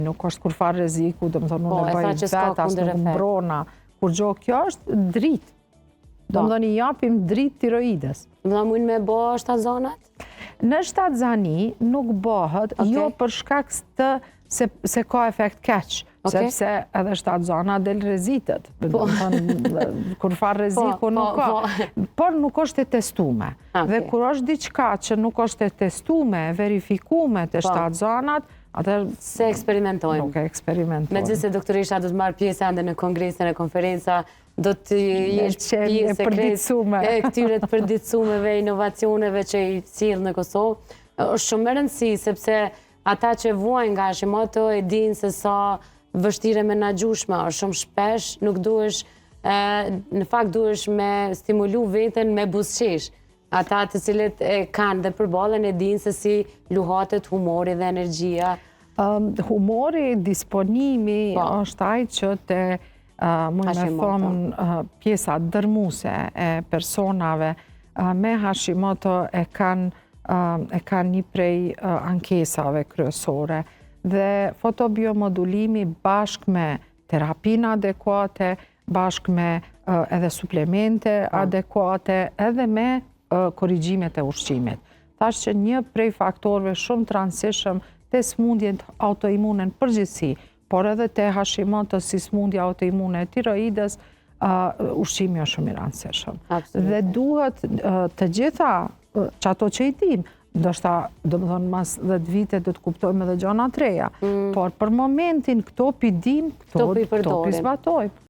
Nuk është kur farë rreziku, do më thonë unë e bëj vetë, as nuk mbrona. Kur gjo, kjo është dritë. Do më thonë i japim dritë tiroides. Do më mujnë me bo 7 zonat? Në 7 zani nuk bëhet, jo për shkak se ka efekt keq, sepse edhe 7 zona del rezitet. Kur farë rreziku nuk ka. Por nuk është e testume. Dhe kur është diçka që nuk është e testume, verifikume të 7 zonat, se eksperimentojmë. Nuk e eksperimentojmë. Me gjithë se doktorisha do të marrë pjesë ende në kongresën e konferenca, do të jesh pjesë e këtyre të përditësumeve, inovacioneve që i cilë në Kosovë. është shumë e rëndësi, sepse ata që vuajnë nga Hashimoto e dinë se sa vështire menaxhueshme është shumë shpesh, nuk duhesh, në fakt duhesh me stimulu veten me buzëqesh. Ata të cilët e kanë dhe përballën e dinë se si luhatet humori dhe energjia. Humori, disponimi është ai që te mund me thonë pjesa dërmuese e personave me Hashimoto e kanë një prej ankesave kryesore dhe fotobiomodulimi bashkë me terapinë adekuate, bashkë me edhe suplemente adekuate, edhe me korrigjimet e ushqimit. Thash që një prej faktorëve shumë të rëndësishëm te smundjet autoimune në përgjithësi, por edhe te Hashimoto si smundje autoimune e tiroides, ushqimi është shumë i rëndësishëm. Dhe duhet të gjitha që ato që i dim, ndoshta do më thonë mas 10 vite do të kuptojmë edhe gjona të reja, por për momentin këto pi dim, këto pi zbatojmë.